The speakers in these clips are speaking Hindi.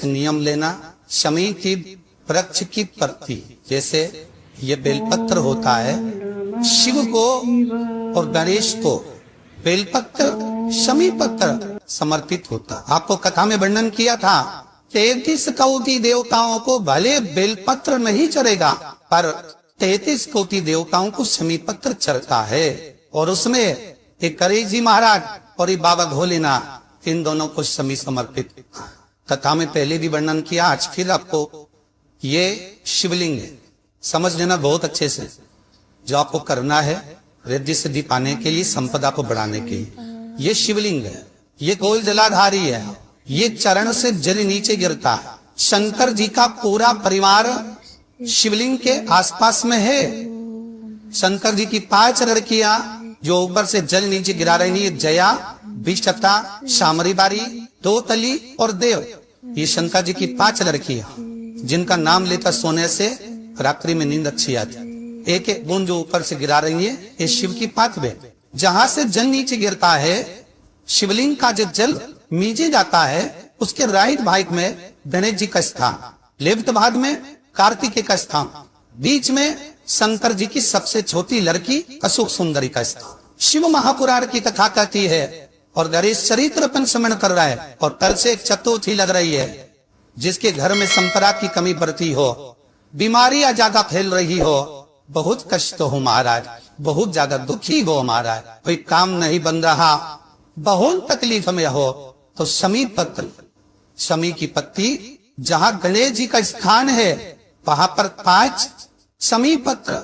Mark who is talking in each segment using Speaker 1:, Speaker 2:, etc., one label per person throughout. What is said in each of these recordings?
Speaker 1: नियम लेना, शमी की वृक्ष की पत्ती, जैसे ये बेलपत्र होता है, शिव को और गणेश को बेलपत्र शमी पत्र समर्पित होता। आपको कथा में वर्णन किया था 33 कोटि देवताओं को भले बेलपत्र नहीं चढ़ेगा, पर 33 कोटि देवताओं को शमी पत्र चढ़ता है। और उसमें एक गणेश जी महाराज और एक बाबा भोलेनाथ, इन दोनों को शमी समर्पित। कथा में पहले भी वर्णन किया, आज फिर आपको ये शिवलिंग है, समझ लेना बहुत अच्छे से। जो आपको करना है रिद्धि सिद्धि पाने के लिए, संपदा को बढ़ाने के लिए, ये शिवलिंग है, ये गोल जलाधारी है, ये चरण से जल नीचे गिरता है। शंकर जी का पूरा परिवार शिवलिंग के आसपास में है। शंकर जी की 5 लड़कियां जो ऊपर से जल नीचे गिरा रही है, जया, विष्टा, शामरी बारी, दोतली और देव, ये शंकर जी की 5 लड़कियां जिनका नाम लेता सोने से रात्रि में नींद अच्छी आती। एक एक बूंद जो ऊपर से गिरा रही है, ये शिव की 5 बहन। जहां से जल नीचे गिरता है, शिवलिंग का जो जल नीचे जाता है, उसके राइट भाग में गणेश जी का स्थान, लेफ्ट भाग में कार्तिकेय का स्थान, बीच में शंकर जी की सबसे छोटी लड़की अशोक सुंदरी का स्थान। शिव महापुराण की कथा कहती है और गणेश चरित्र स्मरण कर रहा है, और तल से एक चतुर्थी लग रही है। जिसके घर में संपदा की कमी बढ़ती हो, बीमारियां ज्यादा फैल रही हो, बहुत कष्ट हो महाराज, बहुत ज्यादा दुखी हो महाराज, कोई काम नहीं बन रहा, बहुत तकलीफ में हो, तो शमी पत्र, शमी की पत्ती, जहां गणेश जी का स्थान है वहां पर 5 शमी पत्र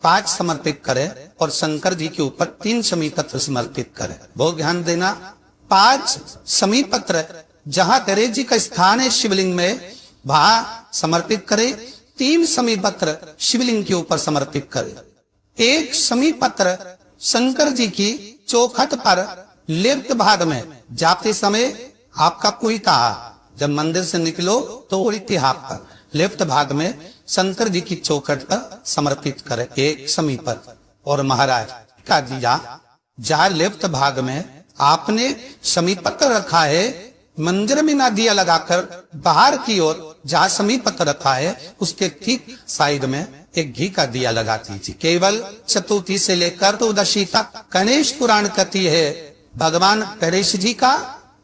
Speaker 1: 5 समर्पित करे और शंकर जी के ऊपर 3 शमी पत्र समर्पित करे। बहुत ध्यान देना, 5 शमी पत्र जहां गणेश जी का स्थान है शिवलिंग में, वहां समर्पित करे। 3 शमी पत्र शिवलिंग के ऊपर समर्पित करे। 1 शमी पत्र शंकर जी की चौखट पर लेफ्ट भाग में जाते समय, आपका कुहिता, जब मंदिर से निकलो तो उल्टी हाथ पर लेफ्ट भाग में शंकर जी की चौखट पर समर्पित करे 1 शमी पत्र। और महाराज का दिया, जहां लेफ्ट भाग में आपने शमी पत्र रखा है, मंदिर में ना दिया लगाकर बाहर की ओर जहां शमी पत्र रखा है, उसके ठीक साइड में एक घी का दिया लगा दीजिए। केवल चतुर्थी से लेकर तो दशी तक गणेश पुराण कहती है, भगवान गणेश जी का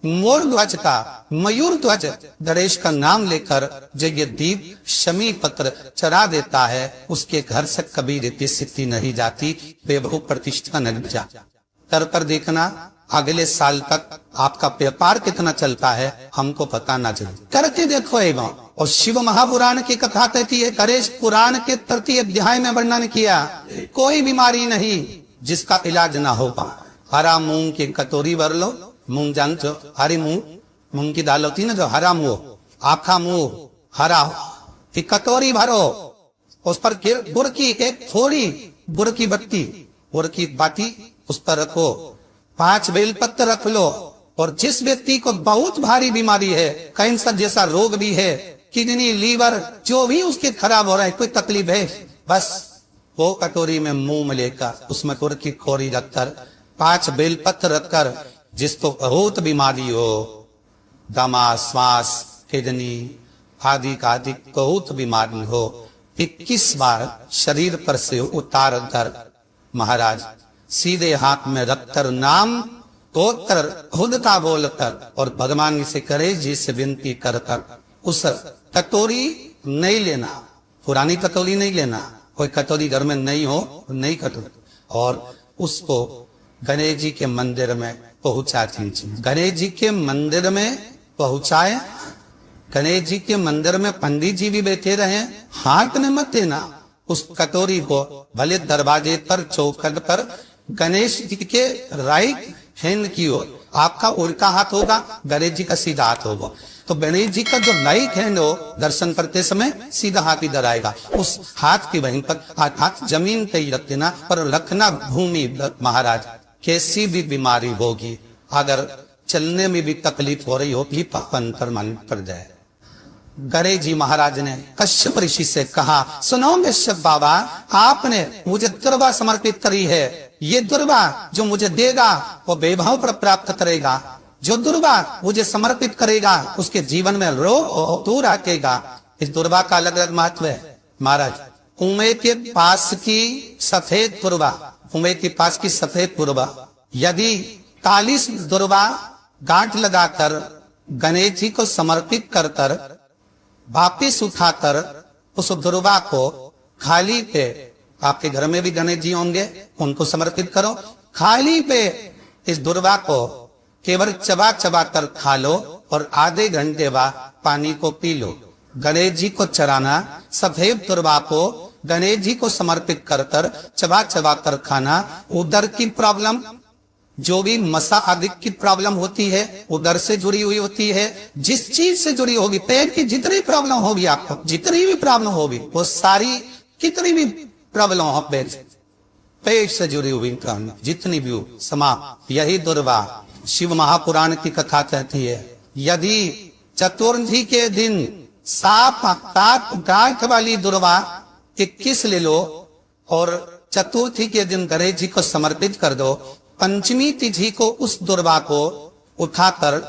Speaker 1: मोर ध्वज का, मयूर ध्वज गणेश का नाम लेकर जो ये दीप शमी पत्र चढ़ा देता है, उसके घर से कभी रिद्धि सिद्धि नहीं जाती, वैभव प्रतिष्ठा नहीं जाती। कर कर देखना, अगले साल तक आपका व्यापार कितना चलता है हमको पता ना चले, करके देखो एवं। और शिव महापुराण की कथा कहती है, गणेश पुराण के 3 अध्याय में वर्णन किया, कोई बीमारी नहीं जिसका इलाज ना होगा। हरा मूंग की कटोरी भर लो, मूंग जानते हो, हरी मूंग की दाल होती है ना, जो हरा मूंग, आखा मूंग हरा, एक कटोरी भरो, उस पर गुड़ की एक थोड़ी गुड़ की बत्ती, गुड़ की बाती उस पर रखो, 5 बेलपत्र रख लो। और जिस व्यक्ति को बहुत भारी बीमारी है, कैंसर जैसा रोग भी है, किडनी, लीवर, जो भी उसके खराब हो रहा है, कोई तकलीफ है, बस वो कटोरी में मुंह लेकर उसमें गुड़ की खोरी रखकर 5 बेलपत्र रखकर, जिसको बहुत बीमारी हो, दमा, श्वास, किडनी आदि का आदि बहुत बीमारी हो, 21 बार शरीर पर से उतार कर महाराज सीधे हाथ में रखकर नाम तोड़कर खुदता बोलकर और भगवान से गणेश जी से विनती कर कर उस कटोरी नहीं लेना, पुरानी कटोरी नहीं लेना, कोई कटोरी घर में नहीं हो, नहीं कटोरी, और उसको गणेश जी के मंदिर में पहुंचा दीजिए। गणेश जी के मंदिर में पहुंचाए, गणेश जी के मंदिर में पंडित जी भी बैठे रहे, हाथ में मत देना उस कटोरी को, भले दरवाजे पर चौखट पर गणेश जी के राइट हैंड की ओर, आपका उल्टा हाथ होगा, गणेश जी का सीधा हाथ होगा, तो गणेश जी का जो राइट हैंड हो, दर्शन करते समय सीधा हाथ इधर आएगा, उस हाथ की वहीं पर हाथ जमीन पे ही रख देना, पर रखना भूमि। महाराज कैसी भी बीमारी होगी, अगर चलने में भी तकलीफ हो रही होगी, पापन पर मन पड़ जाए। गणेश जी महाराज ने कश्यप ऋषि से कहा, सुनो कश्यप बाबा, आपने मुझे दुर्वा समर्पित करी है, ये दुर्वा जो मुझे देगा वो वैभव पर प्राप्त करेगा, जो दुर्वा मुझे समर्पित करेगा उसके जीवन में रोग दूर हटेगा। इस दुर्वा का अलग अलग महत्व है महाराज। कुएं के पास की सफेद दुर्वा, कुएं के पास की सफेद दुर्वा यदि 40 दुर्वा गांठ लगाकर गणेश जी को समर्पित कर कर वापिस उठाकर उस दुर्वा को खाली पे, आपके घर में भी गणेश जी होंगे, उनको समर्पित करो, खाली पे इस दुर्वा को केवल चबा चबा कर खा लो और आधे घंटे बाद पानी को पी लो। गणेश जी को चराना, सफेद दुर्वा को गणेश जी को समर्पित कर कर चबा चबा कर खाना, उदर की प्रॉब्लम, जो भी मसा आदि की प्रॉब्लम होती है उदर से जुड़ी हुई होती है, जिस चीज से जुड़ी होगी, पेट की जितनी प्रॉब्लम होगी आपको, जितनी भी प्रॉब्लम होगी वो सारी, कितनी भी प्रॉब्लम हो पेट से जुड़ी हुई प्रॉब्लम जितनी भी हो, समाप्त। यही दुर्वा शिव महापुराण की कथा कहती है। यदि चतुर्थी के दिन 7 गांठ वाली दुर्वा 21 ले लो और चतुर्थी के दिन गणेश जी को समर्पित कर दो, पंचमी तिथि को उस दुर्वा को उठाकर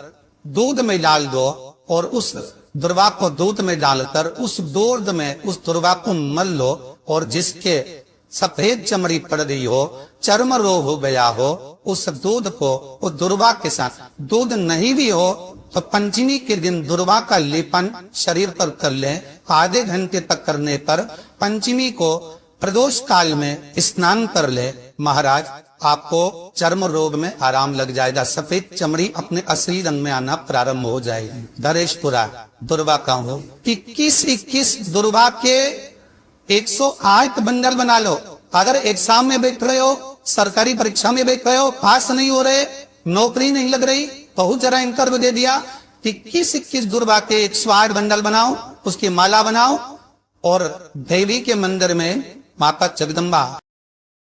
Speaker 1: दूध में डाल दो और उस दुर्वा को दूध में डालकर उस दूध में उस दुर्वा को मल लो, और जिसके सफेद चमड़ी पड़ गई हो, चर्म रोग हो गया हो, उस दूध को उस दुर्वा के साथ, दूध नहीं भी हो तो पंचमी के दिन दुर्वा का लेपन शरीर पर कर ले। आधे घंटे तक करने पर पंचमी को प्रदोष काल में स्नान कर ले, महाराज आपको चर्म रोग में आराम लग जाएगा, सफेद चमड़ी अपने असली रंग में आना प्रारंभ हो जाएगी। धरेशपुरा दुर्वा का हो 21 दुर्वा के 108 बंडल बना लो। अगर एग्जाम में बैठ रहे हो, सरकारी परीक्षा में बैठ रहे हो, पास नहीं हो रहे, नौकरी नहीं लग रही, बहुत जरा इंटरव्यू दे दिया, 21 दुर्वा के 108 बंडल बनाओ, उसकी माला बनाओ और देवी के मंदिर में माता जगदम्बा